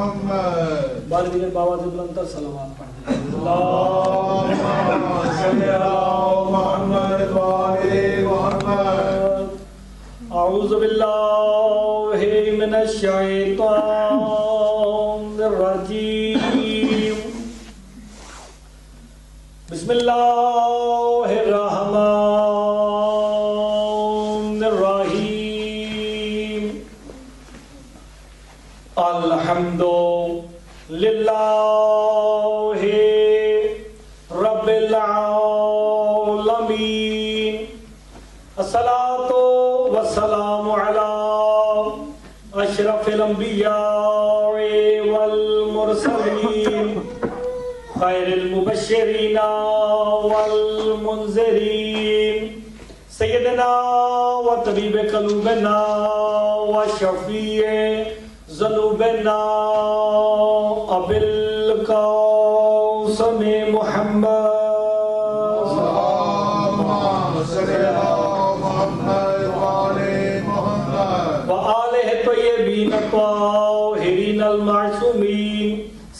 محمد بار دیگر بابا سے بلندر صلوات پڑھتے ہیں اللهم صل على محمد وآل محمد. اعوذ باللہ من الشیطان الرجیم. بسم اللہ الرحمن الرحیم. الحمد للہ رب العالمین. الصلاۃ والسلام علی اشرف الانبیاء والمرسلین خیر المبشرین والمنذرین سیدنا و طبیب قلوبنا و شفیع ذنوبنا ابی القاسم محمد الطاہرین المعصومین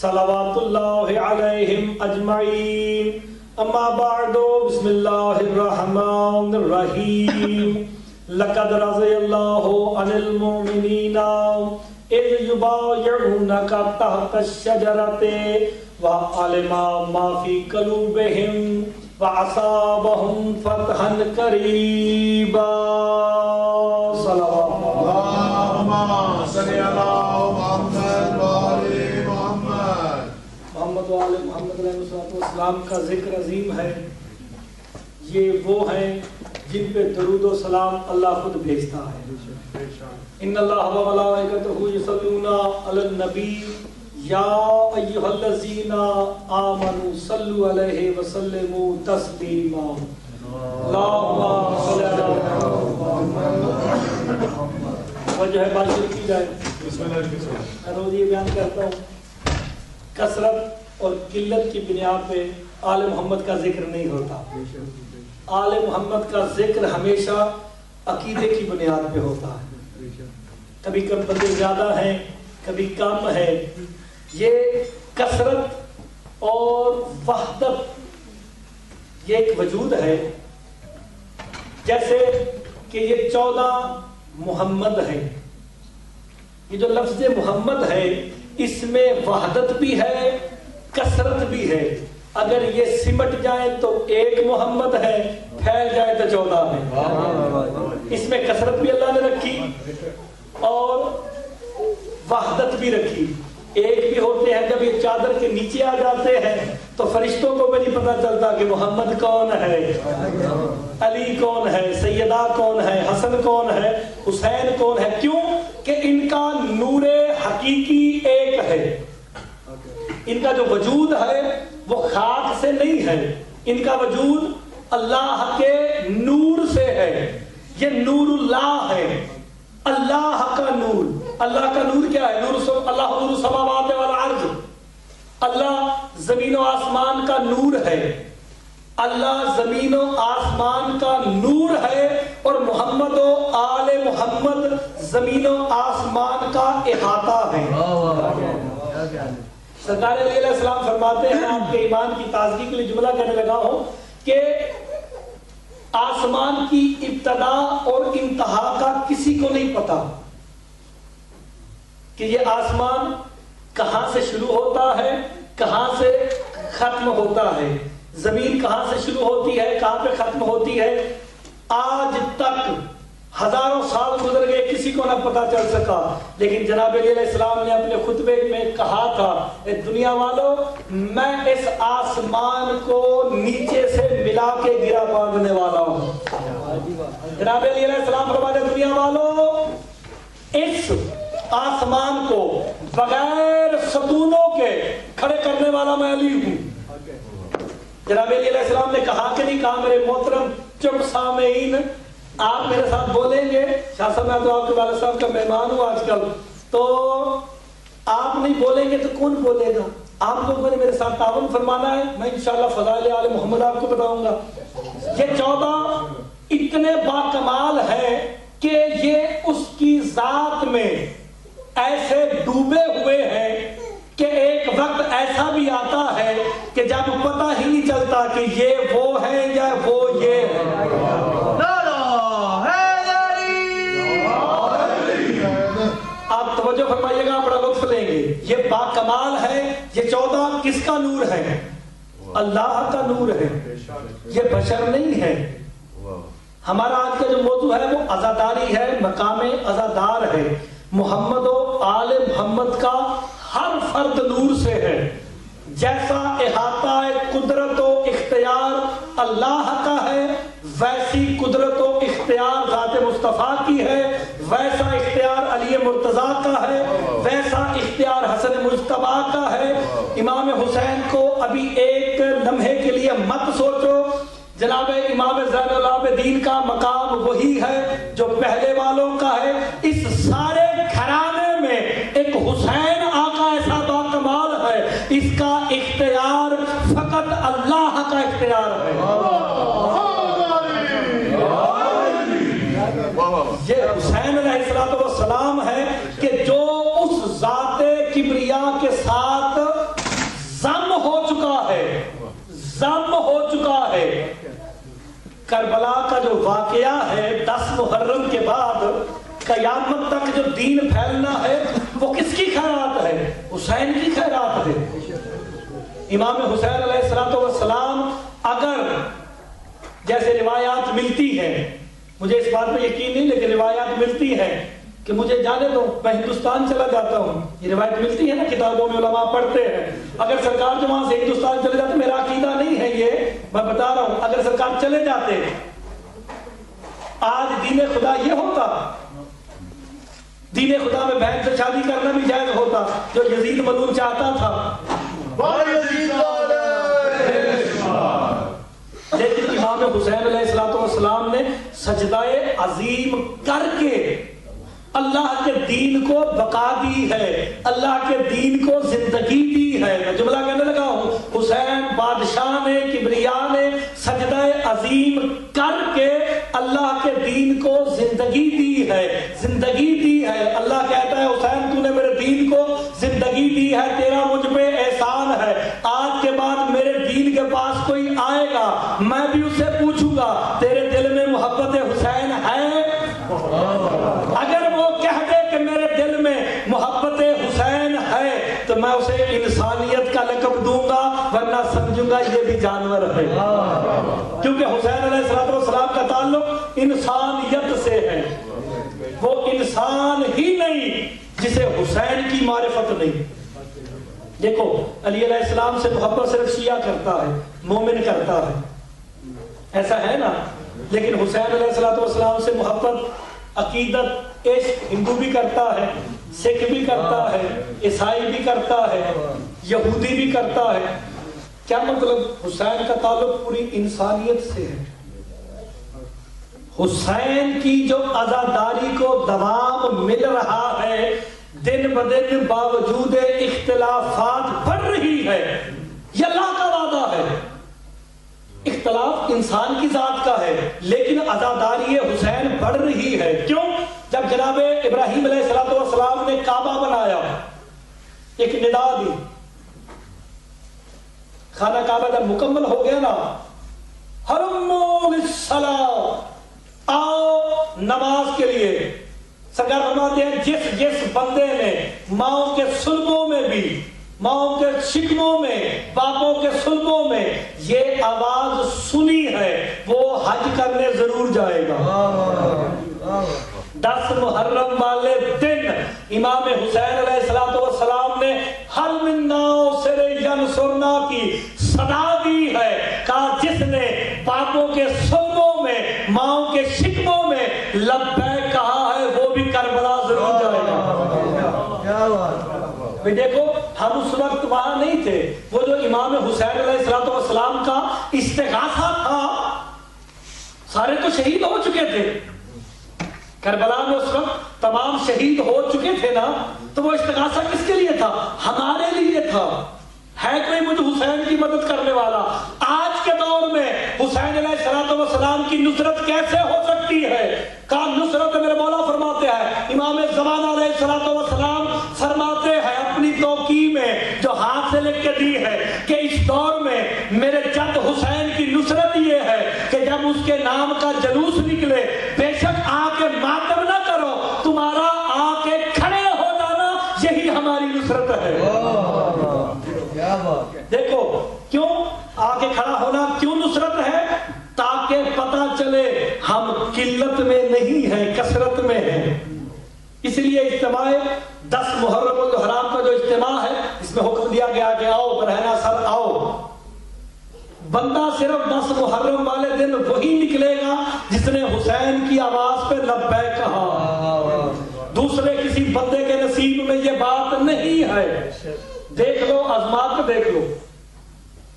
صلوات اللہ علیہم اجمعین. اما بعد بسم اللہ الرحمن الرحیم. لقد رضی اللہ عن المؤمنین اذ یبایعونک تحت الشجرۃ وعلم ما فی قلوبہم وأصابهم فتحا قریبا. صلوات اللهم صل على محمد وآل محمد. محمد وآل محمد علیہ السلام کا ذکر عظیم ہے. یہ وہ ہیں جن پہ درود و سلام اللہ خود بھیجتا ہے. ان اللہ و ملائکتہ یصلون علی النبی یا ایھا الذین آمنوا صلوا علیہ وسلموا تسلیما. اللہم صل علی محمد. وجہ باشر کی جائے. میں روز یہ بیان کرتا ہوں کثرت اور قلت کی بنیاد پہ آل محمد کا ذکر نہیں ہوتا. آل محمد کا ذکر ہمیشہ عقیدے کی بنیاد پہ ہوتا ہے. کبھی کم بندے زیادہ ہیں کبھی کم ہے. یہ کثرت اور وحدت یہ ایک وجود ہے. جیسے کہ یہ 14 محمد ہے. یہ جو لفظ محمد ہے اس میں وحدت بھی ہے کثرت بھی ہے. اگر یہ سمٹ جائے تو ایک محمد ہے, پھیل جائے تو 14 ہے. اس میں کثرت بھی اللہ نے رکھی اور وحدت بھی رکھی. ایک بھی ہوتے ہیں جب یہ چادر کے نیچے آ جاتے ہیں تو فرشتوں کو بھی نہیں پتا چلتا کہ محمد کون ہے, علی کون ہے, سیدہ کون ہے, حسن کون ہے, حسین کون ہے. کیوں کہ ان کا نور حقیقی ایک ہے. ان کا جو وجود ہے وہ خاک سے نہیں ہے. ان کا وجود اللہ کے نور سے ہے. یہ نور اللہ ہے, اللہ کا نور. اللہ کا نور کیا ہے؟ اللہ نور السماوات والارض. اللہ زمین و آسمان کا نور ہے. اللہ زمین و آسمان کا نور ہے اور محمد و آل محمد زمین و آسمان کا احاطہ ہے. سرکار علیہ السلام فرماتے ہیں, آپ کے ایمان کی تازگی کے لیے جملہ کہنے لگا ہوں کہ آسمان کی ابتدا اور انتہا کا کسی کو نہیں پتا کہ یہ آسمان کہاں سے شروع ہوتا ہے کہاں سے ختم ہوتا ہے. زمین کہاں سے شروع ہوتی ہے کہاں پہ ختم ہوتی ہے. آج تک ہزاروں سال گزر گئے کسی کو نہ پتا چل سکا. لیکن جناب علیہ السلام نے اپنے خطبے میں کہا تھا, اے دنیا والوں میں اس آسمان کو نیچے سے ملا کے گرا باندھنے والا ہوں. جناب علیہ السلام فرماتے ہیں, دنیا والوں اس آسمان کو بغیر ستونوں کے کھڑے کرنے والا میں علی ہوں. جناب علیہ السلام نے کہا کہ نہیں کہا؟ میرے محترم چپ سامعین, آپ میرے ساتھ بولیں گے. شاہ صاحب میں تو آپ کے والد صاحب کا مہمان ہوں آج کل, تو آپ نہیں بولیں گے تو کون بولے گا؟ آپ لوگوں نے میرے ساتھ تعاون فرمانا ہے. میں انشاءاللہ فضائل آل محمد آپ کو بتاؤں گا. یہ 14 اتنے باکمال ہیں کہ یہ اس کی ذات میں ایسے ڈوبے ہوئے ہیں کہ جب پتہ ہی نہیں چلتا کہ یہ وہ ہے یا وہ یہ ہے. آپ توجہ فرمائیے گا, بڑا لطف لیں گے. یہ باکمال ہے. یہ 14 کس کا نور ہے؟ اللہ کا نور ہے, یہ بشر نہیں ہے. ہمارا آج کا جو موضوع ہے وہ عزاداری ہے, مقام عزادار ہے. محمد و آل محمد کا ہر فرد نور سے ہے. جیسا احاطہ قدرت و اختیار اللہ کا ہے, ویسی قدرت و اختیار ذات مصطفیٰ کی ہے, ویسا اختیار علی مرتضیٰ کا ہے, ویسا اختیار حسن مجتبیٰ کا ہے. امام حسین کو ابھی ایک لمحے کے لیے مت سوچو, جناب امام زین العابدین کا مقام وہی ہے جو پہلے والوں کا ہے. اس سارے گھرانے میں ایک حسین آقا ایسا باکمال ہے, اس کا اختیار فقط اللہ کا اختیار ہے. یہ حسین علیہ السلام ہے کہ جو اس ذات کبریا کے ساتھ ضم ہو چکا ہے, ضم ہو چکا ہے. کربلا کا جو واقعہ ہے 10 محرم کے بعد قیامت تک جو دین پھیلنا ہے وہ کس کی خیرات ہے؟ حسین کی خیرات ہے. امام حسین علیہ السلام اگر جیسے روایات ملتی ہیں, مجھے اس بات میں یقین نہیں لیکن روایات ملتی ہیں کہ مجھے جانے دو میں ہندوستان چلا جاتا ہوں, یہ روایت ملتی ہے نا, کتابوں میں علماء پڑھتے ہیں. اگر سرکار جو وہاں سے ہندوستان چلے جاتے, میرا عقیدہ نہیں ہے یہ, میں بتا رہا ہوں, اگر سرکار چلے جاتے آج دین خدا یہ ہوتا, دین خدا میں بہن سے شادی کرنا بھی جائز ہوتا جو یزید ملعون چاہتا تھا. لیکن امام حسین علیہ السلام نے سجدہ عظیم کر کے اللہ کے دین کو بقا دی ہے, اللہ کے دین کو زندگی دی ہے. میں جملہ کہنے لگا ہوں, حسین بادشاہ نے کبریا نے سجدہ عظیم کر کے اللہ کے دین کو زندگی دی ہے, زندگی دی ہے. اللہ کہتا ہے حسین تو نے میرے دین کو زندگی دی ہے, تیرا مجھ پہ احسان ہے. آج کے بعد میرے دین کے پاس کوئی آئے گا, میں بھی اسے پوچھوں گا تیرے دل میں محبت حسین ہے؟ اگر وہ کہہ دے کہ میرے دل میں محبت حسین ہے تو میں اسے انسانیت کا لقب دوں گا, ورنہ سمجھوں گا یہ بھی جانور ہے. کیونکہ حسین علیہ السلام کا تعلق انسانیت سے ہے. وہ انسان ہی نہیں جسے حسین کی معرفت نہیں. دیکھو علی علیہ السلام سے محبت صرف شیعہ کرتا ہے, مومن کرتا ہے, ایسا ہے نا. لیکن حسین علیہ السلام سے محبت عقیدت عشق ہندو بھی کرتا ہے, سکھ بھی کرتا ہے, عیسائی بھی کرتا ہے, یہودی بھی کرتا ہے. کیا مطلب؟ حسین کا تعلق پوری انسانیت سے ہے. حسین کی جو عزاداری کو دوام مل رہا ہے, دن بدن باوجود اختلافات بڑھ رہی ہے, یہ اللہ کا وعدہ ہے. اختلاف انسان کی ذات کا ہے لیکن عزاداری حسین بڑھ رہی ہے. کیوں؟ جب جناب ابراہیم علیہ السلام نے کعبہ بنایا, ایک ندا دی, خانہ کعبہ جب مکمل ہو گیا نا, حرموا للصلاۃ, آؤ نماز کے لیے. سرکار فرماتے ہیں جس جس بندے نے ماؤں کے سلبوں میں بھی, ماؤں کے شکموں میں, باپوں کے سلبوں میں یہ آواز سنی ہے وہ حج کرنے ضرور جائے گا. 10 محرم والے دن امام حسین علیہ السلام نے حل من ناصر ینصرنا کی صدا دی ہے. کہا جس نے باپوں کے سلبوں میں, ماؤں کے شکموں میں لبیک کہا ہے وہ بھی کربلا ضرور جائے گا. دیکھو ہم اس وقت وہاں نہیں تھے, وہ جو امام حسین علیہ السلام کا استغاثہ تھا, سارے تو شہید ہو چکے تھے. کربلا میں اس وقت تمام شہید ہو چکے تھے نا, تو وہ استغاثہ کس کے لیے تھا؟ ہمارے لیے تھا. ہے کوئی مجھ حسین کی مدد کرنے والا؟ آج کے دور میں حسین علیہ السلام کی نصرت کیسے ہو سکتی ہے؟ کہا نصرت میرے مولا فرماتے ہیں, امام زمانہ علیہ السلام فرماتے ہیں اپنی توقیع میں جو ہاتھ سے لکھ کے دی ہے کہ اس دور میں میرے جد حسین کی نصرت یہ ہے کہ جب اس کے نام کا جلوس نکلے بے شک آ کے ماتم نہ کرو، تمہارا آ کے کھڑے ہو جانا یہی ہماری نصرت ہے۔ دیکھو کیوں آ کے کھڑا ہونا کیوں نصرت ہے؟ تاکہ پتہ چلے ہم قلت میں نہیں ہیں، کثرت میں ہیں۔ اس لیے اجتماع 10 محرم الحرام کا جو اجتماع ہے اس میں حکم دیا گیا کہ آؤ برہنہ سر آؤ۔ بندہ صرف 10 محرم والے دن وہی نکلے گا جس نے حسین کی آواز پہ لبیک کہا، دوسرے کسی بندے کے نصیب میں یہ بات نہیں ہے۔ دیکھ لو آزما کے دیکھ لو،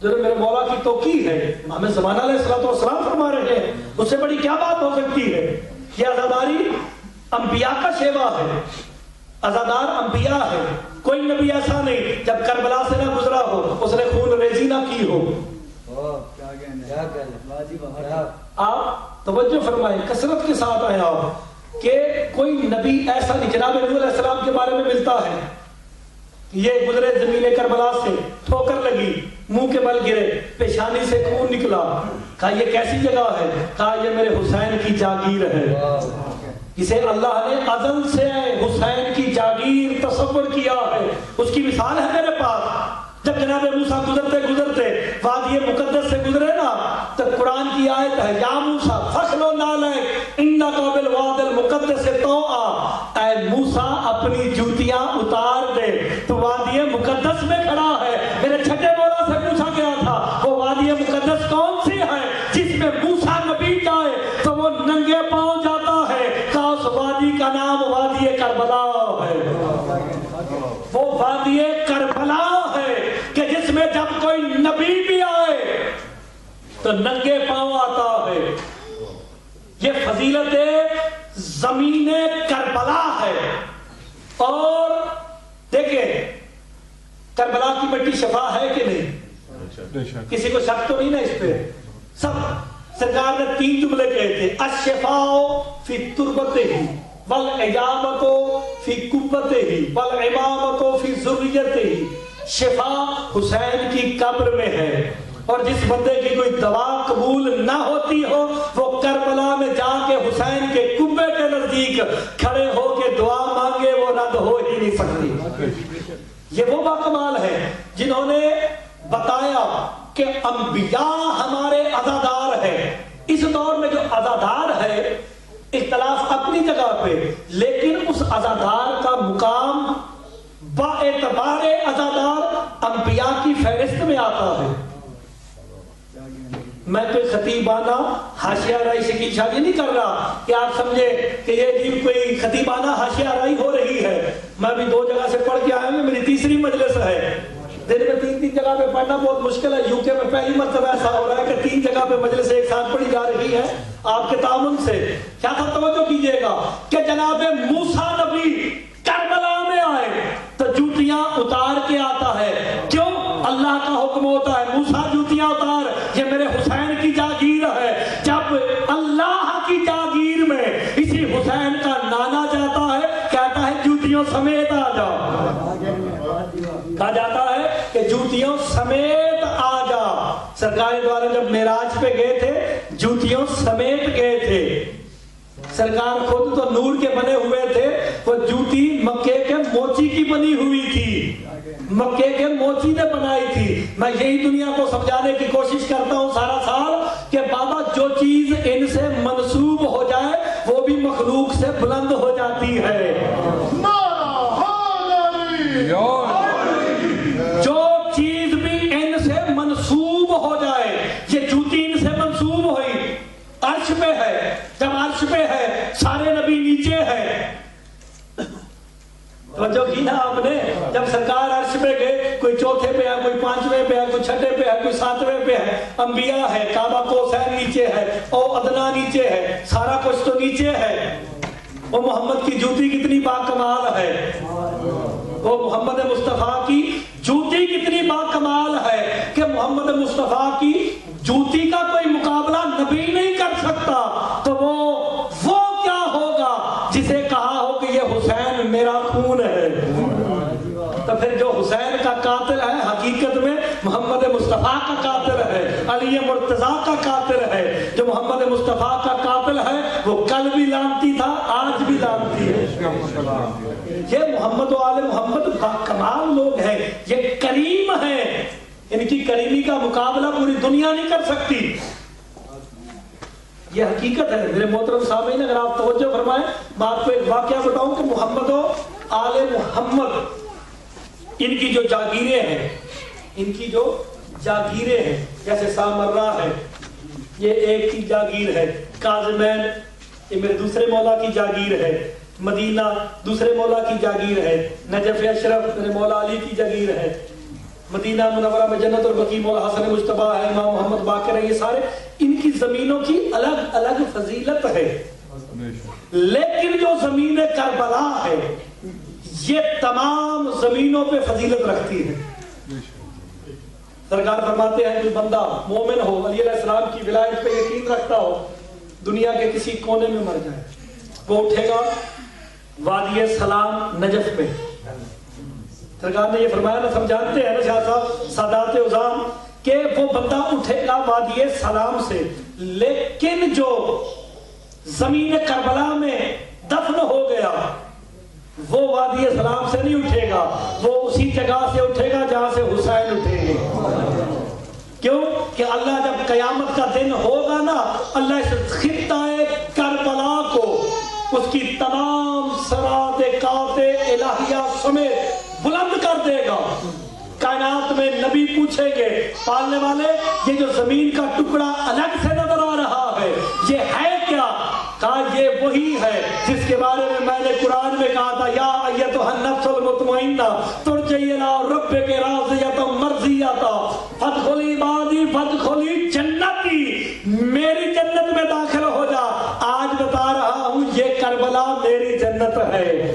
جو میرے مولا کی توقیر ہے، ہمیں زمانہ علیہ السلام فرما رہے ہیں، اس سے بڑی کیا بات ہو سکتی ہے؟ یہ عزاداری انبیاء کا شیوا ہے، عزادار انبیاء ہے۔ کوئی نبی ایسا نہیں جب کربلا سے نہ گزرا ہو، اس نے خون ریزی نہ کی ہو۔ آپ توجہ فرمائیں، کثرت کے ساتھ آئے آپ کہ کوئی نبی ایسا نہیں۔ جناب نوح علیہ السلام کے بارے میں ملتا ہے، یہ گزرے زمین کربلا سے، ٹھوکر لگی، منہ کے بل گرے، پیشانی سے خون نکلا، کہا یہ کیسی جگہ ہے؟ کہا یہ میرے حسین کی جاگیر ہے۔ اسے اللہ نے ازل سے حسین کی جاگیر تصور کیا ہے، اس کی مثال ہے میرے پاس۔ جب جناب موسیٰ گزرتے گزرتے وادی مقدس سے گزرے نا تو قرآن کی آیت ہے، یا موسیٰ فخلو نالک انکا بالواد المقدس طوعا، اے موسیٰ اپنی جوتیاں اتار دے۔ تو وادی مقدس میں کھڑا ہے۔ میرے چھٹے مولا سے پوچھا گیا تھا وہ وادی مقدس کون سی ہے جس میں موسیٰ نبی جائے تو وہ ننگے پاؤں جاتا ہے؟ کہا اس وادی کا نام وادی کربلا ہے۔ وہ وادی کربلا ہے کہ جس میں جب کوئی نبی بھی آئے تو ننگے پاؤں آتا ہے۔ یہ فضیلت زمین کربلا ہے۔ اور دیکھیں کربلا کی مٹی شفا ہے کہ نہیں؟ کسی کو شک تو نہیں نا اس پہ؟ سب سرکار نے 3 جملے کہے تھے، الشفاء فی تربتہ والعجامۃ فی قبتہ والعمامۃ فی ذریتہ۔ شفا حسین کی قبر میں ہے، اور جس بندے کی کوئی دوا قبول نہ ہوتی ہو وہ کربلا میں جا کے حسین کے قبے کے نزدیک کھڑے ہو کے دعا مانگے، وہ رد ہو ہی نہیں سکتی۔ یہ وہ باکمال ہے جنہوں نے بتایا کہ انبیاء ہمارے عزادار ہیں۔ اس دور میں جو عزادار ہے اختلاف اپنی جگہ پہ، لیکن اس عزادار کا مقام با اعتبار عزادار انبیاء کی فہرست میں آتا ہے۔ میں کوئی خطیبانہ حاشیہ آرائی شکیل شادی نہیں کر رہا کہ آپ سمجھے کہ یہ جی کوئی خطیبانہ حاشیہ آرائی ہو رہی ہے۔ میں بھی 2 جگہ سے پڑھ کے آیا ہوں، میری تیسری مجلس ہے۔ دن میں 3 جگہ پہ پڑھنا بہت مشکل ہے۔ یو کے میں پہلی مرتبہ ایسا ہو رہا ہے کہ 3 جگہ پہ مجلس ایک ساتھ پڑھی جا رہی ہے آپ کے تعاون سے۔ کیا تھا توجہ کیجئے گا کہ جناب موسیٰ نبی کربلا میں آئے تو جوتیاں اتار کے آتا ہے۔ کیوں؟ اللہ کا حکم ہوتا ہے موسیٰ جوتیاں اتار، یہ میرے حسین کی جاگیر ہے۔ جب اللہ کی جاگیر میں اسی حسین کا نانا جاتا ہے، کہتا ہے جوتیوں سمیت آ جاؤ۔ کہا جاتا ہے کہ جوتیوں سمیت آ جا۔ سرکار دوارے جب معراج پہ گئے تھے جوتیوں سمیت گئے تھے۔ سرکار خود تو نور کے بنے ہوئے تھے، وہ جوتی مکے کے موچی کی بنی ہوئی تھی، مکے کے موچی نے بنائی تھی۔ میں یہی دنیا کو سمجھانے کی کوشش کرتا ہوں سارا سال کہ بابا جو چیز ان سے منسوب ہو جائے وہ بھی مخلوق سے بلند ہو جاتی ہے۔ جو چیز بھی ان سے منسوب ہو جائے، یہ جوتی ان سے منسوب ہوئی، عرش پہ ہے، جب عرش پہ ہے سارے نبی نیچے ہے۔ توجہ کی نا آپ نے؟ جب سرکار عرش پہ گئے، کوئی 4تھے پہ ہے، کوئی 5ویں پہ ہے، کوئی 6ٹھے پہ ہے، کوئی 7ویں پہ ہے، انبیاء ہے، کعبہ کوثر نیچے ہے، او ادنا نیچے ہے، سارا کچھ تو نیچے ہے۔ وہ محمد کی جوتی کتنی باکمال ہے، وہ محمد مصطفیٰ کی جوتی کتنی باکمال ہے کہ محمد مصطفیٰ کی جوتی کا کوئی مقابلہ نبی نہیں کر سکتا۔ تو وہ کیا ہوگا جسے کہا ہو کہ یہ حسین میرا خون ہے؟ تو پھر جو حسین کا قاتل ہے حقیقت میں محمد مصطفیٰ مصطفیٰ کا قاتل ہے، علی مرتضیٰ کا قاتل ہے۔ جو محمد مصطفیٰ کا قاتل ہے وہ کل بھی لعنتی تھا، آج بھی لعنتی ہے۔ یہ محمد و آل محمد کمال لوگ ہیں، یہ کریم ہیں، ان کی کریمی کا مقابلہ پوری دنیا نہیں کر سکتی۔ یہ حقیقت ہے میرے محترم سامعین، اگر آپ توجہ فرمائیں میں آپ کو ایک واقعہ بتاؤں کہ محمد و آل محمد ان کی جو جاگیریں ہیں، ان کی جو جاگیریں ہیں، جیسے سامرہ ہے، یہ ایک کی جاگیر ہے، کاظمین یہ میرے دوسرے مولا کی جاگیر ہے، مدینہ دوسرے مولا کی جاگیر ہے، نجف اشرف میرے مولا علی کی جاگیر ہے، مدینہ منورہ میں جنت البقیع مولا حسن مجتبیٰ ہے، امام محمد باقر ہے، یہ سارے ان کی زمینوں کی الگ الگ فضیلت ہے۔ لیکن جو زمین کربلا ہے یہ تمام زمینوں پہ فضیلت رکھتی ہے۔ سرکار فرماتے ہیں جو بندہ مومن ہو، علی علیہ السلام کی ولایت پہ یقین رکھتا ہو، دنیا کے کسی کونے میں مر جائے، وہ اٹھے گا وادی سلام نجف میں۔ سرکار نے یہ فرمایا نا، سمجھاتے ہیں نا شاہ صاحب سادات عظام کہ وہ بندہ اٹھے گا وادی سلام سے، لیکن جو زمین کربلا میں دفن ہو گیا وہ وادی سلام سے نہیں اٹھے گا، وہ اسی جگہ سے اٹھے گا جہاں سے حسین اٹھے گے۔ کیوں کہ اللہ جب قیامت کا دن ہوگا نا، اللہ اس خطہ کربلا کو اس کی تمام صراط الہیہ سمیت بلند کر دے گا۔ کائنات میں نبی پوچھیں گے پالنے والے یہ جو زمین کا ٹکڑا الگ سے نظر آ رہا ہے یہ ہے کیا؟ کہا یہ وہی ہے جس کے بارے میں نے قرآن میں کہا تھا یا ایتھا النفس المطمئنہ ترجعی الی ربک راضیۃ مرضیۃ فادخلی عبادی فادخلی جنتی، میری جنت میں داخل ہو جا۔ آج بتا رہا ہوں یہ کربلا میری جنت ہے۔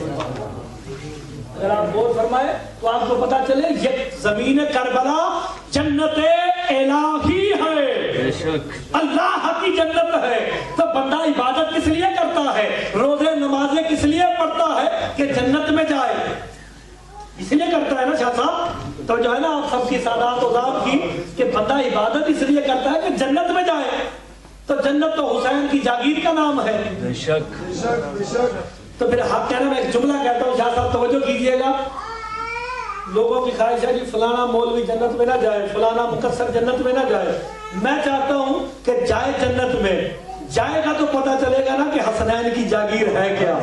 اگر آپ غور فرمائے تو آپ کو پتا چلے یہ زمین کربلا جنت الہی ہے، اللہ کی جنت ہے۔ تو بندہ عبادت کس لیے کرتا ہے، روزے نمازیں کس لیے پڑھتا ہے کہ جنت میں جائے، اس لیے کرتا ہے نا شاہ صاحب۔ تو جو ہے نا آپ سب کی سادات عظام کی کہ بندہ عبادت اس لیے کرتا ہے کہ جنت میں جائے، تو جنت تو حسین کی جاگیر کا نام ہے۔ بے شک بے شک بے شک۔ تو پھر آپ کہنا میں ایک جملہ کہتا ہوں شاہ صاحب توجہ کیجئے گا، لوگوں کی خواہش ہے کہ فلانا مولوی جنت میں نہ جائے، فلانا مقصر جنت میں نہ جائے۔ میں چاہتا ہوں کہ جائے جنت میں، جائے گا تو پتہ چلے گا نا کہ حسنین کی جاگیر ہے کیا۔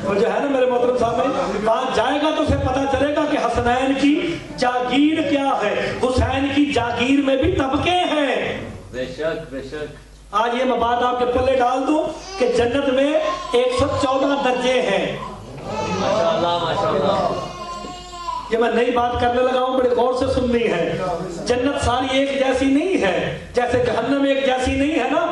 وہ جو ہے نا میرے محترم صاحب وہاں جائے گا تو اسے پتہ چلے گا کہ حسنین کی جاگیر کیا ہے۔ حسین کی جاگیر میں بھی طبقے ہیں۔ بے شک بے شک۔ آج یہ میں بات آپ کے پلے ڈال دوں کہ جنت میں 114 درجے ہیں۔ ماشاءاللہ ماشاءاللہ۔ یہ میں نئی بات کرنے لگا ہوں، بڑے غور سے سننی ہے۔ جنت ساری ایک جیسی نہیں ہے، جیسے جہنم ایک جیسی نہیں ہے نا۔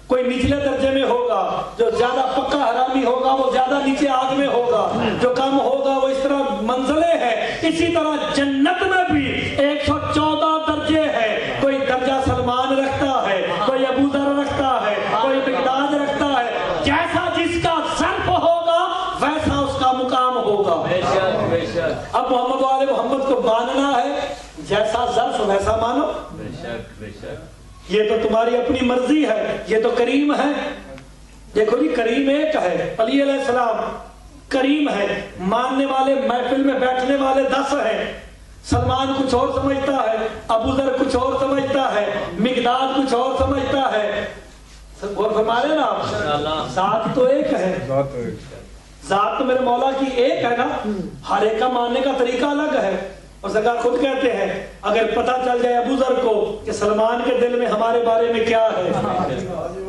کوئی نچلے درجے میں ہوگا، جو زیادہ پکا حرامی ہوگا وہ زیادہ نیچے آگ میں ہوگا، جو کم ہوگا وہ اس طرح منزلیں ہیں۔ اسی طرح جنت میں بھی 114 درجے ہیں۔ کوئی درجہ سلمان رکھتا ہے، کوئی ابو ذر رکھتا ہے، کوئی مقداد رکھتا ہے۔ جیسا جس کا ظرف ہوگا ویسا اس کا مقام ہوگا۔ بے شک بے شک۔ اب محمد و آل محمد کو ماننا ہے، جیسا ظرف ویسا مانو۔ بے شک بے شک۔ یہ تو تمہاری اپنی مرضی ہے، یہ تو کریم ہے۔ دیکھو جی کریم ایک ہے، علی علیہ السلام کریم ہے، ماننے والے محفل میں بیٹھنے والے 10 ہیں۔ سلمان کچھ اور سمجھتا ہے، ابو ذر کچھ اور سمجھتا ہے، مقداد کچھ اور سمجھتا ہے۔ اور فرما رہے نا آپ ذات تو ایک ہے، ذات تو میرے مولا کی ایک ہے نا، ہر ایک کا ماننے کا طریقہ الگ ہے۔ اور سرکار خود کہتے ہیں اگر پتہ چل جائے ابو ذر کو کہ سلمان کے دل میں ہمارے بارے میں کیا ہے،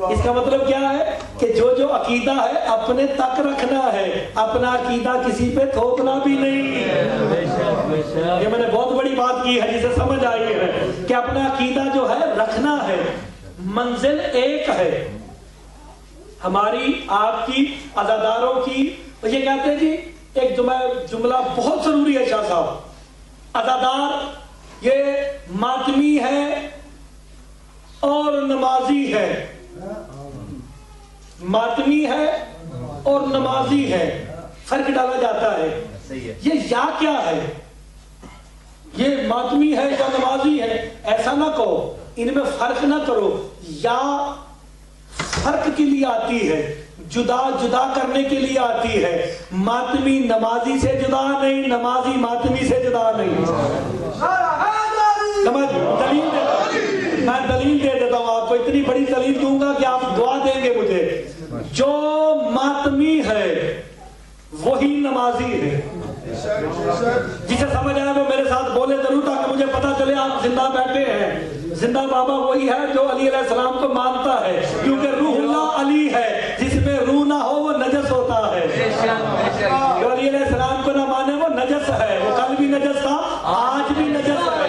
اس کا مطلب کیا ہے کہ جو عقیدہ ہے اپنے تک رکھنا ہے، اپنا عقیدہ کسی پہ تھوپنا بھی نہیں۔ یہ میں نے بہت بڑی بات کی ہے جسے سمجھ آئی ہے کہ اپنا عقیدہ جو ہے رکھنا ہے۔ منزل ایک ہے ہماری، آپ کی، عزاداروں کی۔ یہ کہتے ہیں جی ایک جملہ بہت ضروری ہے شاہ صاحب، عزادار یہ ماتمی ہے اور نمازی ہے، ماتمی ہے اور نمازی ہے، فرق ڈالا جاتا ہے۔ یہ یا کیا ہے؟ یہ ماتمی ہے یا نمازی ہے، ایسا نہ کہو، ان میں فرق نہ کرو، یا فرق کے لیے آتی ہے، جدا جدا کرنے کے لیے آتی ہے، ماتمی نمازی سے جدا نہیں، نمازی ماتمی سے جدا نہیں۔ میں دلیل دے دیتا ہوں آپ کو، اتنی بڑی دلیل دوں گا کہ آپ دعا دیں گے مجھے۔ جو ماتمی ہے وہی نمازی ہے، جسے سمجھ آئے وہ میرے ساتھ بولے ضرور تاکہ مجھے پتا چلے آپ زندہ بیٹھے ہیں۔ زندہ بابا وہی ہے جو علی علیہ السلام کو مانتا ہے، کیونکہ روح اللہ علی ہے، جس میں روح نہ ہو وہ نجس ہوتا ہے۔ جو علی علیہ السلام کو نہ مانے وہ نجس ہے، وہ کل بھی نجس تھا، آج بھی نجس ہے۔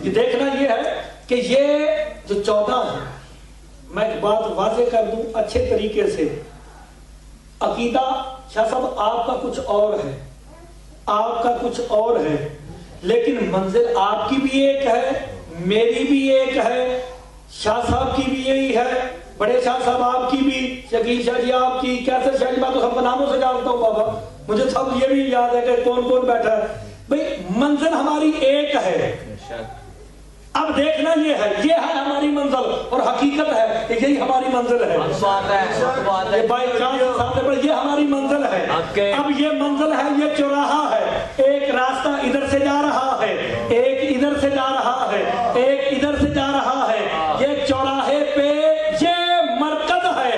یہ دیکھنا یہ ہے کہ یہ جو 14 ہے، میں ایک بات واضح کر دوں اچھے طریقے سے، عقیدہ شاہ صاحب آپ کا کچھ اور ہے، آپ کا کچھ اور ہے، لیکن منزل آپ کی بھی ایک ہے، میری بھی ایک ہے، شاہ صاحب کی بھی یہی ہے، بڑے شاہ صاحب آپ کی بھی، شکیل شاہ جی آپ کی، کیسر شاہ جی، میں تو سب ناموں سے جانتا ہوں بابا، مجھے سب یہ بھی یاد ہے کہ کون کون بیٹھا ہے۔ بھئی منزل ہماری ایک ہے، اب دیکھنا یہ ہے ہماری منزل، اور حقیقت ہے کہ یہی ہماری منزل ہے۔ یہ بائی چانس سامنے پر یہ ہماری منزل ہے۔ اب یہ منزل ہے، یہ چوراہا ہے، ایک راستہ ادھر سے جا رہا ہے، ایک ادھر سے جا رہا ہے، ایک ادھر سے جا رہا ہے، یہ چوراہے پہ یہ مرکز ہے،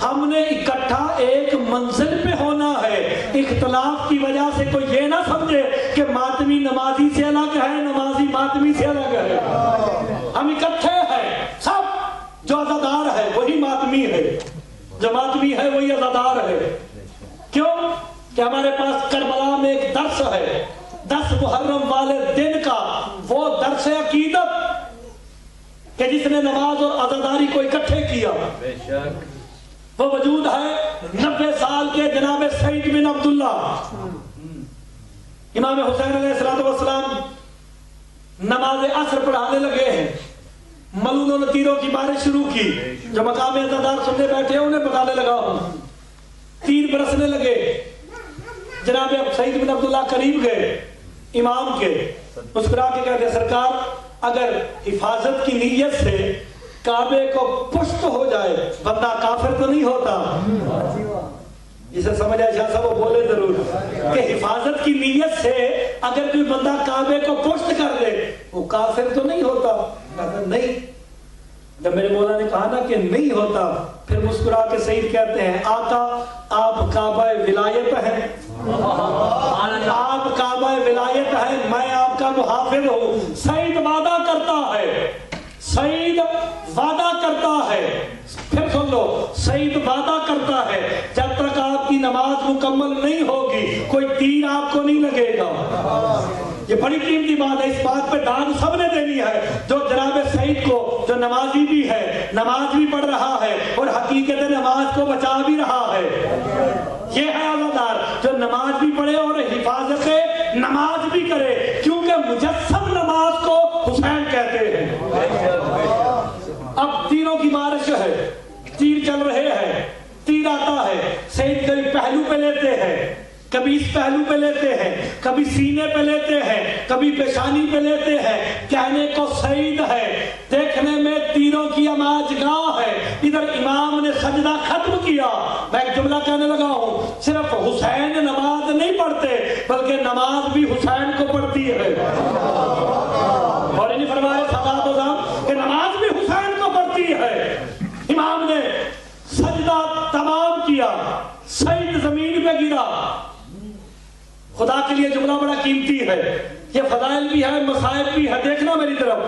ہم نے اکٹھا ایک منزل پہ ہونا ہے۔ اختلاف کی وجہ سے کوئی یہ نہ سمجھے کہ ماتمی نمازی سے الگ ہے، نمازی ماتمی سے الگ ہے، ہم اکٹھے ہیں سب۔ جو عزادار ہے وہی ماتمی ہے، جو ماتمی ہے وہی عزادار ہے۔ کیوں کہ ہمارے پاس کربلا میں ایک درس ہے، 10 محرم والے دن کا، وہ درس عقیدت کہ جس نے نماز اور عزاداری کو اکٹھے کیا، وہ وجود ہے 90 سال کے جناب سعید بن عبداللہ۔ امام حسین علیہ السلام نماز عصر پڑھانے لگے ہیں، ملولوں نے تیروں کی بارش شروع کی، جو مقام عزادار سننے بیٹھے ہیں انہیں بتانے لگا ہوں، تیر برسنے لگے، جناب سعید بن عبداللہ قریب گئے امام کے، مسکرا کے کہتے ہیں سرکار اگر حفاظت کی نیت سے کعبے کو پشت ہو جائے بندہ کافر تو نہیں ہوتا؟ جسے سمجھ آئے شاہ صاحب وہ بولے ضرور کہ حفاظت کی نیت سے اگر کوئی بندہ کعبے کو پشت کر دے وہ کافر تو نہیں ہوتا؟ نہیں۔ جب میرے مولا نے کہا نا کہ نہیں ہوتا، پھر مسکرا کے سعید کہتے ہیں آقا آپ کعبہ ولایت ہیں، آپ کعبہ ولایت ہیں، میں آپ کا محافظ ہوں۔ سعید وعدہ کرتا ہے، سعید وعدہ کرتا ہے، پھر سن لو، سعید وعدہ کرتا ہے جب تک آپ کی نماز مکمل نہیں ہوگی کوئی تیر آپ کو نہیں لگے گا۔ یہ بڑی قیمتی بات ہے، اس بات پہ داد سب نے دینی ہے، جو جناب سعید کو جو نمازی بھی ہے، نماز بھی پڑھ رہا ہے اور حقیقت نماز کو بچا بھی رہا ہے، یہ ہے عزادار جو نماز بھی پڑھے اور حفاظت نماز بھی کرے، کیونکہ مجسم نماز کو حسین کہتے ہیں۔ اب تیروں کی بارش ہے، تیر چل رہے ہیں، تیر آتا ہے، سعید کبھی پہلو پہ لیتے ہیں، کبھی اس پہلو پہ لیتے ہیں، کبھی سینے پہ لیتے ہیں، کبھی پیشانی پہ لیتے ہیں، کہنے کو سعید ہے، دیکھنے میں تیروں کی اماجگاہ ہے۔ ادھر امام نے سجدہ ختم کیا، میں ایک جملہ کہنے لگا ہوں، صرف حسین نماز نہیں پڑھتے بلکہ نماز بھی حسین کو پڑھتی ہے، اور انہیں فرمایا سادات و زام کہ نماز بھی حسین کو پڑھتی ہے۔ امام نے سجدہ تمام کیا، سعید زمین پہ گرا۔ خدا کے لیے جملہ بڑا قیمتی ہے، یہ فضائل بھی ہے، مصائب بھی ہے، دیکھنا میری طرف۔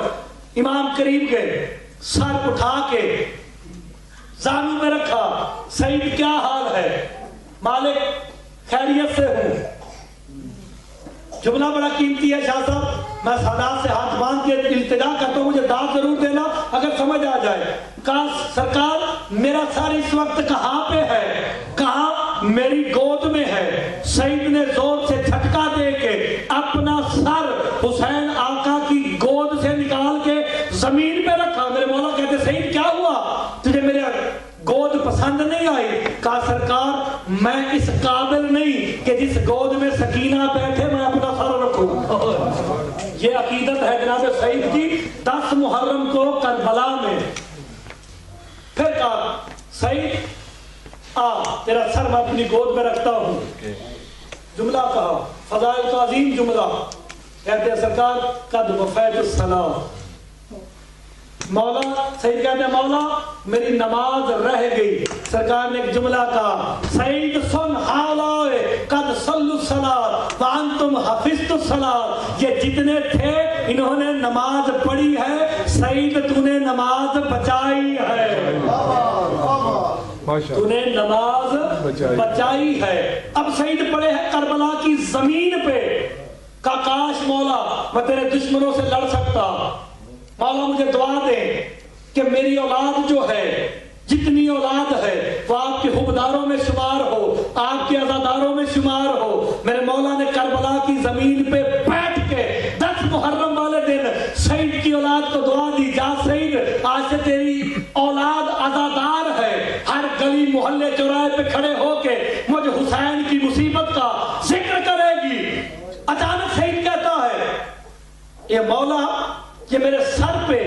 امام قریب گئے، سر اٹھا کے زانو میں رکھا، سعید کیا حال ہے؟ مالک خیریت سے ہوں۔ جملہ بڑا قیمتی ہے شاہ صاحب، میں سادات سے ہاتھ باندھ کے التجا کرتا ہوں، مجھے داد ضرور دینا اگر سمجھ آ جائے۔ کہا سرکار میرا سر اس وقت کہاں پہ ہے؟ کہا میری گود میں ہے۔ سعید نے زور سے جھٹکا دے کے اپنا سر حسین آقا کی گود سے نکال کے زمین پہ رکھا۔ میرے مولا کہتے سعید کیا ہوا؟ تجھے میرے گود پسند نہیں آئی؟ کہا سرکار میں اس قابل مدینہ بیٹھے میں اپنا سر رکھوں. یہ عقیدت ہے جناب سعید کی. 10 محرم کو کربلا میں پھر کہا سعید آ تیرا سر میں اپنی گود میں رکھتا ہوں. جملہ کہا فضائل کا عظیم جملہ. کہتے ہیں سرکار قد وفیت الصلاۃ. مولا سعید کہتے ہیں مولا میری نماز رہ گئی. سرکار نے ایک جملہ کہا سعید سن حالائے قد صلوا الصلاۃ وانتم حفظتوا الصلاۃ. یہ جتنے تھے انہوں نے نماز پڑھی ہے. سعید تو نے نماز بچائی ہے. تو نے نماز بچائی ہے. اب سعید پڑے ہیں کربلا کی زمین پہ. کاش مولا میں تیرے دشمنوں سے لڑ سکتا. مولا مجھے دعا دے کہ میری اولاد جو ہے جتنی اولاد ہے وہ آپ کے حبداروں میں شمار ہو, آپ کے عزاداروں میں شمار ہو. میرے مولا نے کربلا کی زمین پہ بیٹھ کے 10 محرم والے دن سعید کی اولاد کو دعا دی. جا سعید آج سے تیری اولاد عزادار ہے. ہر گلی محلے چوراہے پہ کھڑے ہو کے مجھے حسین کی مصیبت کا ذکر کرے گی. اچانک سعید کہتا ہے یہ مولا کہ میرے سر پہ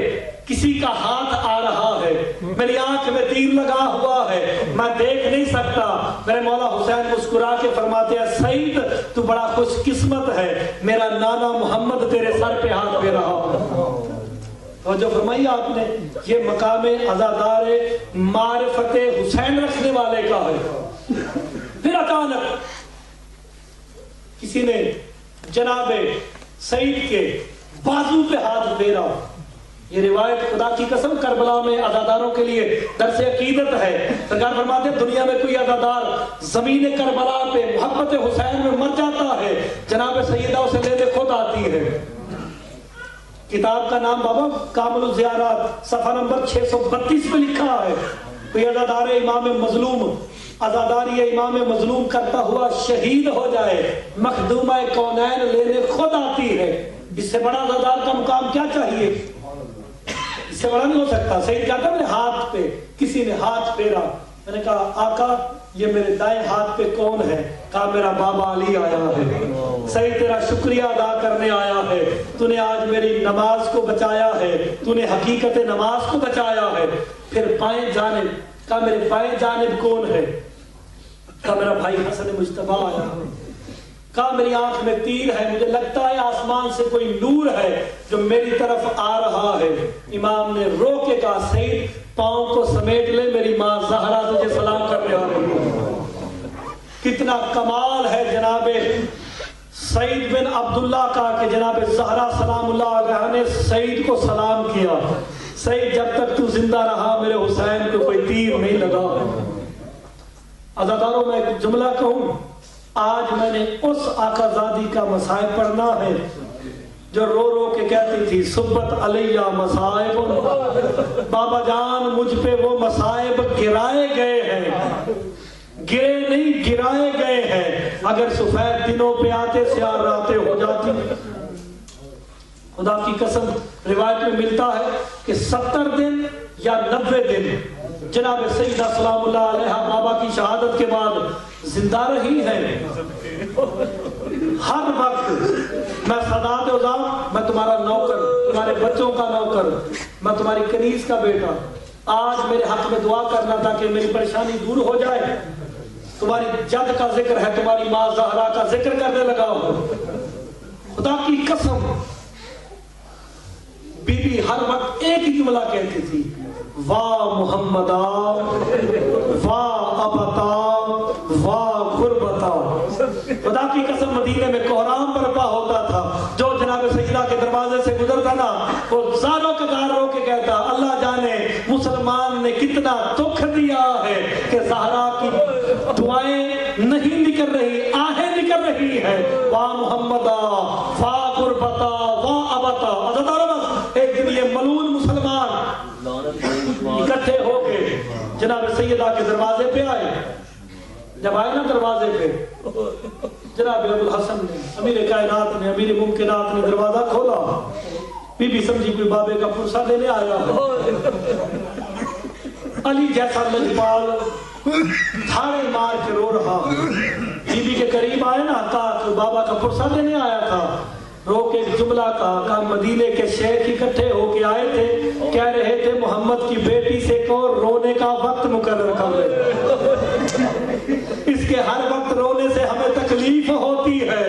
کسی کا ہاتھ آ رہا ہے, میری آنکھ میں تیر لگا ہوا ہے, میں دیکھ نہیں سکتا. میرے مولا حسین مسکرا کے فرماتے ہیں سعید تو بڑا خوش قسمت ہے, میرا نانا محمد تیرے سر پہ ہاتھ دے رہا ہوں. اور جو فرمایا آپ نے یہ مقام عزادار معرفت حسین رکھنے والے کا ہے. پھر اچانک کسی نے جناب سعید کے بازو پہ ہاتھ پھیرا. یہ روایت خدا کی قسم کربلا میں عزاداروں کے لیے درس عقیدت ہے. سرکار فرماتے ہیں دنیا میں کوئی عزادار زمین کربلا پہ محبت حسین میں مر جاتا ہے جناب سیدہ اسے لینے خود آتی ہے. کتاب کا نام بابا کامل الزیارات صفحہ نمبر 632 پہ لکھا ہے. کوئی عزادار امام مظلوم عزاداری امام مظلوم کرتا ہوا شہید ہو جائے مخدومہ کونین لینے خود آتی ہے. اس سے بڑا عزادار کا مقام کیا چاہیے؟ اس سے بڑا نہیں ہو سکتا. سعید کہتا میرے ہاتھ پہ کسی نے ہاتھ پھیرا. میں نے کہا آقا یہ میرے دائیں ہاتھ پہ کون ہے؟ کہا میرا بابا علی آیا ہے. سعید تیرا شکریہ ادا کرنے آیا ہے. تو نے آج میری نماز کو بچایا ہے, تو نے حقیقت نماز کو بچایا ہے. پھر بائیں جانب کہا میرے بائیں جانب کون ہے؟ کہا میرا بھائی حسن مجتبیٰ آیا ہے. کہا میری آنکھ میں تیر ہے, مجھے لگتا ہے آسمان سے کوئی نور ہے جو میری طرف آ رہا ہے. امام نے رو کے کہا سعید پاؤں کو سمیٹ لے, میری ماں زہرا تجھے سلام کرنے آ رہی ہے. کتنا کمال ہے جناب سعید بن عبداللہ کا کہ جناب زہرا سلام اللہ علیہ نے سعید کو سلام کیا. سعید جب تک تو زندہ رہا میرے حسین کو کوئی تیر نہیں لگا. عزاداروں میں ایک جملہ کہوں, آج میں نے اس آقا زادی کا مصائب پڑھنا ہے جو رو رو کے کہتی تھی صبت علیہ مصائب. بابا جان مجھ پہ وہ مصائب گرائے گئے ہیں, گرے نہیں گرائے گئے ہیں. اگر سفید دنوں پہ آتے سیاہ راتیں ہو جاتی. خدا کی قسم روایت میں ملتا ہے کہ 70 دن یا 90 دن جناب سیدہ سلام اللہ علیہ بابا کی شہادت کے بعد زندہ رہی ہے. ہر وقت میں صدات عظام, میں تمہارا نوکر, تمہارے بچوں کا نوکر, میں تمہاری کنیز کا بیٹا, آج میرے حق میں دعا کرنا تاکہ میری پریشانی دور ہو جائے. تمہاری جد کا ذکر ہے, تمہاری ماں زہرا کا ذکر کرنے لگا ہوں. خدا کی قسم بی بی ہر وقت ایک ہی جملہ کہتی تھی واہ محمدا واہ ابتا واہ غربتا. خدا کی قسم مدینے میں کوہرام برپا ہوتا تھا. جو جناب سیدہ کے دروازے سے گزرتا نا وہ زاروں کے گار رو کے کہتا اللہ جانے مسلمان نے کتنا دکھ دیا ہے کہ زہرا کی دعائیں نہیں نکل رہی, آہیں نکل رہی ہے. واہ محمدا واہ غربتا واہ ابتا. ایک دن یہ ملعون مسلمان اکٹھے ہو کے جناب سیدہ کے دروازے پہ آئے. جب آئے نا دروازے پہ جناب ابو الحسن نے, امیر کائنات نے, امیر ممکنات نے دروازہ کھولا. بی بی سمجھی کوئی بابے کا پرسہ دینے آیا. علی جیسا لجپال دھاڑے مار کے رو رہا. بی بی کے قریب آئے نا, کہا بابا کا پرسہ دینے آیا تھا، رو کے ایک جملہ کہا، مدینے کے شیخ اکٹھے ہو کے آئے تھے، کہہ رہے تھے محمد کی بیٹی سے کہو رونے کا وقت مقرر کر لے، اس کے ہر وقت رونے سے ہمیں تکلیف ہوتی ہے۔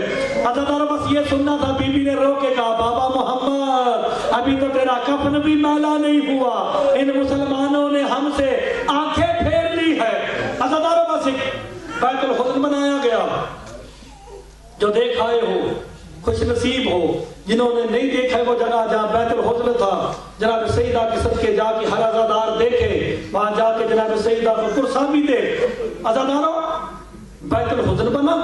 عزیزانو بس یہ سننا تھا۔ بی بی نے رو کے کہا، بابا محمد ابھی تو تیرا کفن بھی میلا نہیں ہوا، ان مسلمانوں نے ہم سے آنکھیں پھیر لی ہے۔ عزیزانو بس ایک بیت الحزن بنایا گیا، جو دیکھ آئے ہو خوش نصیب ہو، جنہوں نے نہیں دیکھا ہے وہ جگہ جہاں بیت الحزن تھا، جناب سیدہ کے صدقے جا کے ہر عزادار دیکھے، وہاں جا کے جناب سیدہ کو پرسہ بھی دے۔ عزاداروں بیت الحزن بنا،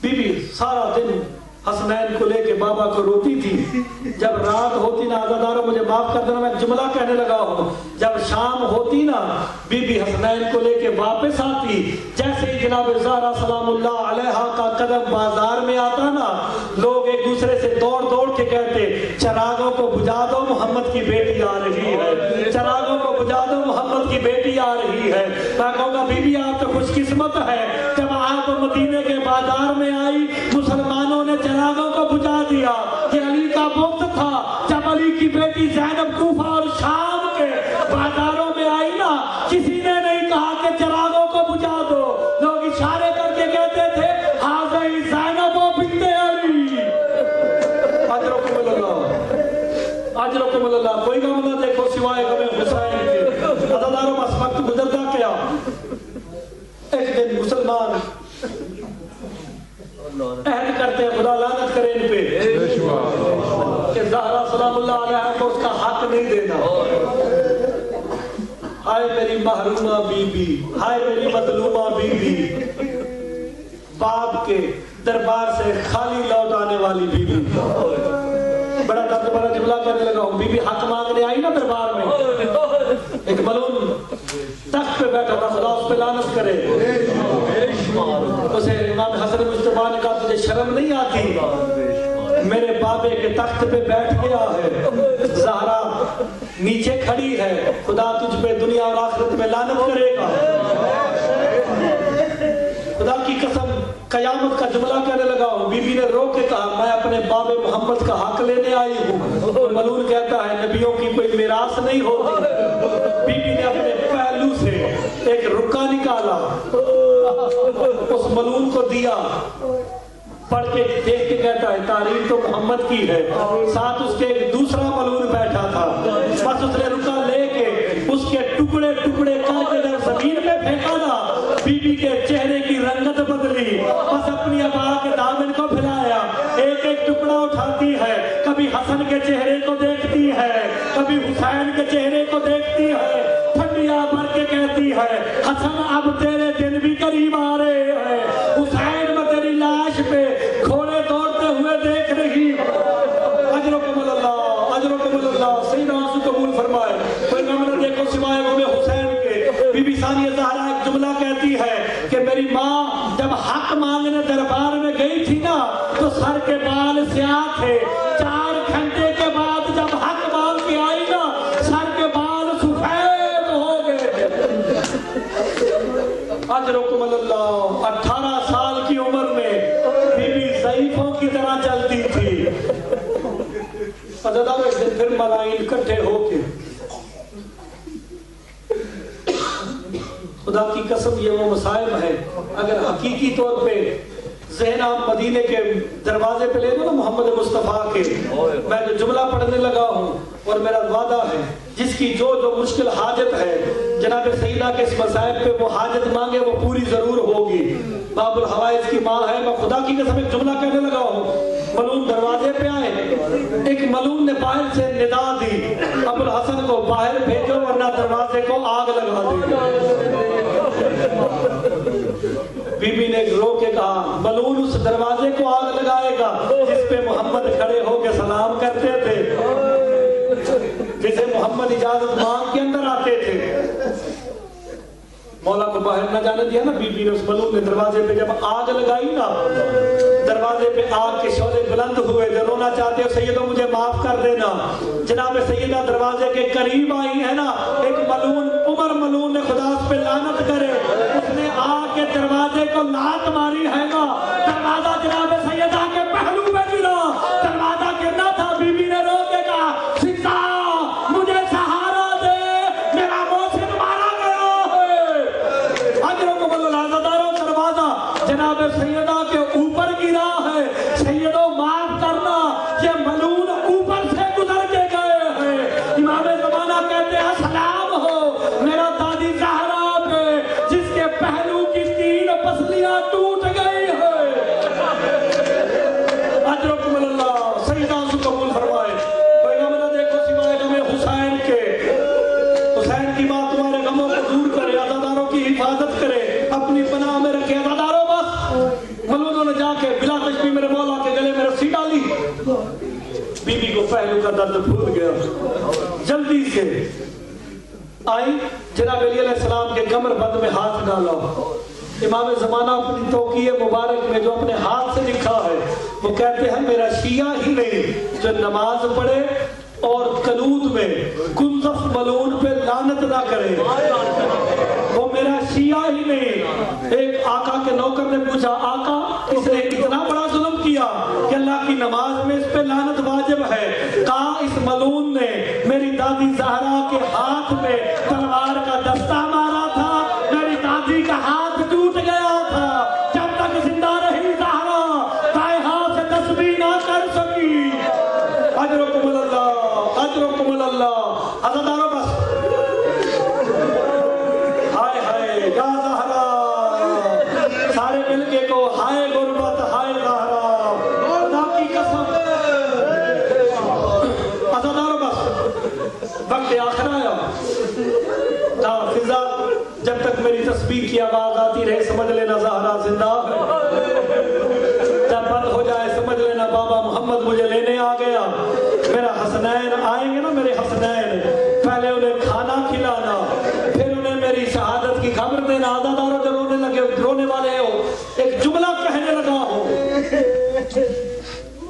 بی بی سارا دن حسنین کو لے کے بابا کو روتی تھی۔ جب رات ہوتی نا، عزاداروں مجھے معاف کر دینا میں جملہ کہنے لگا ہوں، جب شام ہوتی نا بی بی حسنین کو لے کے واپس آتی، جیسے ہی جناب زہرا سلام اللہ علیہا کا قدم بازار میں آتا نا، لوگ ایک دوسرے سے دوڑ دوڑ کے کہتے، چراغوں کو بجھا دو محمد کی بیٹی آ رہی ہے، چراغوں کو بجھا دو محمد کی بیٹی آ رہی ہے۔ میں کہوں گا بی بی آپ تو خوش قسمت ہے، جب آپ مدینے کے بازار میں آئی مسلمانوں نے چراغوں کو بجھا دیا۔ یہ علی کا بغض تھا، جب علی کی بیٹی زینب کوفہ اور شام کے بازاروں میں آئی نا، کسی نے نہیں کہا کہ چراغوں کو بجھا دو، لوگ اشارے کر کے کہتے تھے حاضر زینب و بنت علی، اجرکم اللہ، اجرکم اللہ۔ کوئی غم نہ دیکھو سوائے غم حسین کے۔ عزاداروں بس وقت گزرتا کیا، ایک دن مسلمان عہد کرتے ہیں، خدا لعنت کرے ان پہ، کہ زہرا سلام اللہ علیہ کو اس کا حق نہیں دینا۔ ہائے میری محرومہ بی بی، ہائے میری مظلومہ بی بی، باپ کے دربار سے خالی لوٹ آنے والی بی بی۔ بڑا درد بڑا جملہ کرنے لگا ہوں، بی بی حق مانگنے آئی نا دربار میں، ایک ملون تخت پہ بیٹھا تھا، خدا اس پہ لعنت کرے، اسے امام حسن مصطفیٰ نے کہا تجھے شرم نہیں آتی، میرے بابے کے تخت پہ بیٹھ گیا ہے، زہرا نیچے کھڑی ہے، خدا تجھ پہ دنیا اور آخرت میں لعنت کرے گا۔ خدا کی قسم قیامت کا جملہ کہنے لگا ہوں، بی بی نے رو کے کہا میں اپنے باب محمد کا حق لینے آئی ہوں۔ ملون کہتا ہے نبیوں کی کوئی میراث نہیں ہوتی۔ بی بی نے اپنے پہلو سے ایک رکا نکالا، اس ملون کو دیا، پڑھ کے دیکھ کے کہتا ہے تعریف تو محمد کی ہے، ساتھ اس کے ایک دوسرا ملون بیٹھا تھا، بس اس نے رکا لے کے اس کے ٹکڑے ٹکڑے کر کے جب زمین میں پھینکا نا، بی بی کے چہرے کی رنگت بدلی، بس اپنی ابا کے دامن کو پھیلایا، ایک ایک ٹکڑا اٹھاتی ہے، کبھی حسن کے چہرے کو دیکھتی ہے، کبھی حسین کے چہرے کو دیکھتی ہے، ٹھنڈیاں بھر کے کہتی ہے حسن اب تیرے دن بھی قریب آ رہے ہیں، حسین میں تیری لاش پہ گھوڑے دوڑتے ہوئے دیکھ رہی۔ اجرکم اللہ، اجرکم اللہ، سیدہ آنسو قبول فرمائے۔ کوئی غم نہ دیکھو سوائے غم حسین کے۔ بی بی ثانیہ زہرا ایک جملہ کہتی ہے کہ میری ماں جب حق مانگنے دربار میں گئی تھی نا تو سر کے بال سیاہ تھے، 4 گھنٹے کے بعد جب حق مانگ کے آئی نا سر کے بال سفید ہو گئے۔ اجرکم اللہ، 18 سال کی عمر میں بی بی ضعیفوں کی طرح چلتی تھی۔ عزیزانو ایک دن پھر ملائن اکٹھے ہو کے، خدا کی قسم یہ وہ مصائب ہے، اگر حقیقی طور پہ ذہن آپ مدینے کے دروازے پہ لے دو نا محمد مصطفیٰ کے، میں جو جملہ پڑھنے لگا ہوں اور میرا وعدہ ہے جس کی جو جو مشکل حاجت ہے جناب سیدہ کے اس مصائب پہ وہ حاجت مانگے وہ پوری ضرور ہوگی۔ باب الحوائز کی ماں ہے، میں خدا کی قسم ایک جملہ کہنے لگا ہوں۔ ملون دروازے پہ آئے، ایک ملون نے باہر سے ندا دی ابو الحسن کو باہر بھیجو ورنہ دروازے کو آگ لگا دے۔ بی بی نے رو کے کہا ملون اس دروازے کو آگ لگائے گا جس پہ محمد کھڑے ہو کے سلام کرتے تھے، جسے محمد اجازت مانگ کے اندر آتے تھے۔ مولا کو باہر نہ جانے دیا نا، بی بی نے اس ملون نے دروازے پہ جب آگ لگائی نا، دروازے پہ آگ کے شعلے بلند ہوئے، جو رونا چاہتے ہو سیدو مجھے معاف کر دینا۔ جناب سیدہ دروازے کے قریب آئی ہے نا، ایک ملون عمر ملون نے خدا اس پہ لعنت کرے، اس نے آگ کے دروازے کو لات ماری ہے نا، دروازہ جناب سیدہ کے اوپر گرا ہے، سیدوں معاف کرنا یہ ملعون اوپر سے گزر کے گئے ہیں۔ امام زمانہ کہتے ہیں سلام ہو میرا دادی زہرا پہ جس کے پہلو کی 3 پسلیاں ٹوٹ گئی ہے۔ اجرکم اللہ، سیدہ سے قبول فرمائے۔ کوئی غم نہ دیکھو سوائے غم حسین کے، حسین کی بات تمہارے غموں کو دور کرے، عزاداروں کی حفاظت کرے، اپنی پناہ میں رکھے۔ عزاداروں بس ملعونوں نے جا کے بلا تشبیہ میرے مولا کے گلے میں رسی ڈالی، بی بی کو پہلو کا درد بھول گیا، جلدی سے آئی، جناب علی علیہ السلام کے کمر بند میں ہاتھ ڈالا۔ امام زمانہ اپنی توقیہ مبارک میں جو اپنے ہاتھ سے لکھا ہے وہ کہتے ہیں میرا شیعہ ہی نہیں جو نماز پڑھے اور قنوت میں کنزف ملعون پہ لعنت نہ کرے، وہ میرا شیعہ ہی نہیں۔ ایک آقا کے نوکر نے پوچھا آقا اس نے اتنا بڑا ظلم کیا کہ اللہ کی نماز میں اس پہ لعنت واجب ہے، کہا اس ملعون نے میری دادی زہرا کے ہاتھ میں تلوار کا دستہ مارا تھا، میری دادی کا ہاتھ ٹوٹ گیا تھا، جب تک زندہ رہی زہرا دائیں ہاتھ سے تسبیح نہ کر سکی۔ اجرکم اللہ، اجرکم اللہ۔ عزاداروں بس ہائے ہائے یا زہرا، سارے مل کے کو ہائے غربت ہائے زہرا، خدا کی قسم۔ عزاداروں بس وقت آخر آیا، فضا جب تک میری تسبیح کی آواز آتی رہے سمجھ لینا زہرا زندہ ہے، جب بند ہو جائے سمجھ لینا بابا محمد مجھے لینے آ گیا۔ میرا حسنین آئیں گے نا، میرے حسنین، پہلے انہیں کھانا کھلانا، پھر انہیں میری شہادت کی خبر دینا۔ عزاداروں جو رونے لگے، رونے والے ہو، ایک جملہ کہنے لگا ہو،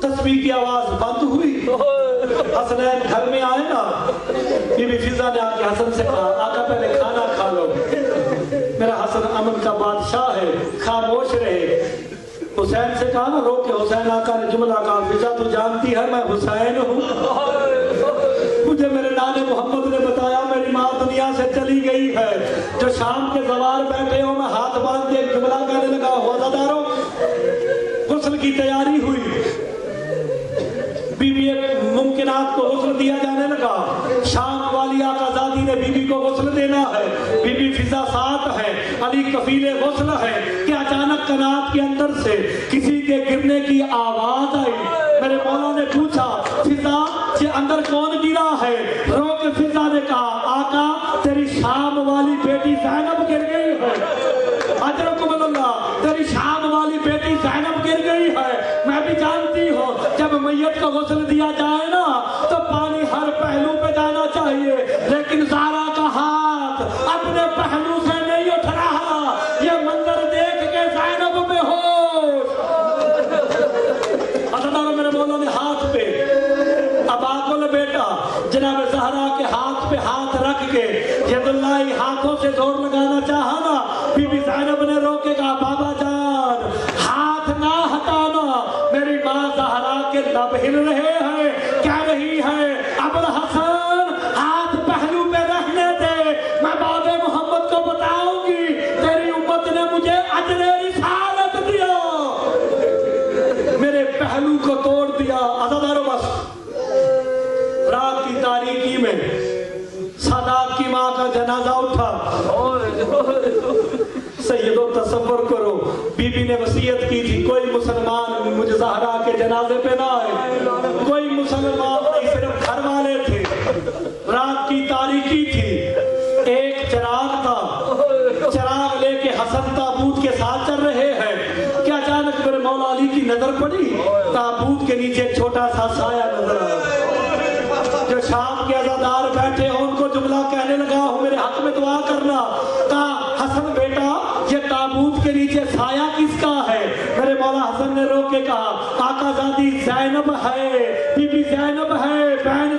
تسبیح کی آواز بند ہوئی، حسنین گھر میں آئے نا، بی بی فضا نے آ کے حسن سے کہا آقا پہلے کھانا کھا لو، میرا حسن امن کا بادشاہ ہے، خاموش رہے۔ حسین سے کہا نا رو کے، حسین آقا نے جملہ کہا فضا تو جانتی ہے میں حسین ہوں، مجھے میرے نانے محمد نے بتایا میری ماں دنیا سے چلی گئی ہے، جو شام کے زوار بیٹھے ہو میں ہاتھ باندھ کے ایک جملہ کہنے لگا ہوا۔ عزاداروں غسل کی تیاری ہوئی، بی بی ایک ممکنات کو غسل دیا جانے لگا، شام والی آقا زادی نے بی بی کو غسل دینا ہے، بی بی فضا ساتھ ہے، علی کفیل غسل ہے کہ اچانک قنات کے اندر سے کسی کے گرنے کی آواز آئی۔ میرے مولا نے پوچھا فضا یہ اندر کون گرا ہے؟ رو کے فضا نے کہا آقا تیری شام والی بیٹی زینب گر گئی ہے۔ اجرکم اللہ، تیری شام والی بیٹی زینب گر گئی ہے۔ میں بھی جانتی ہوں جب میت کو غسل دیا جائے نا تو پانی ہر پہلو پہ جانا چاہیے، لیکن زہرا کا ہاتھ اپنے پہلو سے نہیں اٹھ رہا، یہ منظر دیکھ کے زینب میں ہوش۔ عزاداروں میرے مولا نے ہاتھ پہ ابا کو لپیٹا، جناب زہرا کے ہاتھ پہ ہاتھ رکھ کے ید اللہ ہاتھوں سے زور لگانا چاہا نا، بی بی زینب نے رو کے کہا بابا جان ہاتھ نہ ہٹانا، میری ماں زہرا کے لب ہل رہے ہیں، کہہ رہی ہے ابوالحسن ہاتھ پہلو پہ رہنے دے، میں باب محمد کو بتاؤں گی تیری امت نے مجھے اجر رسالت دیا، میرے پہلو کو توڑ دیا۔ عزاداروں بس رات کی تاریکی میں سادات کی ماں کا جنازہ اٹھا، سیدوں تصور کرو بی بی نے وصیت کی تھی کوئی مسلمان مجھ زہرا کے جنازے پہ نہ آئے، کوئی مسلمان نہیں، صرف گھر والے تھے، رات کی تاریکی تھی، ایک چراغ تھا، چراغ لے کے حسن تابوت کے ساتھ چل رہے ہیں کہ اچانک میرے مولا علی کی نظر پڑی، تابوت کے نیچے ایک چھوٹا سا سایہ نظر آیا، جو شام کے عزادار بیٹھے ہوں ان کو جملہ کہنے لگا ہوں میرے حق میں دعا کرنا، کہا حسن بیٹا یہ تابوت کے نیچے سایہ کس کا ہے؟ میرے مولا حسن نے رو کے کہا آقا زادی زینب ہے، بی بی زینب ہے، بہن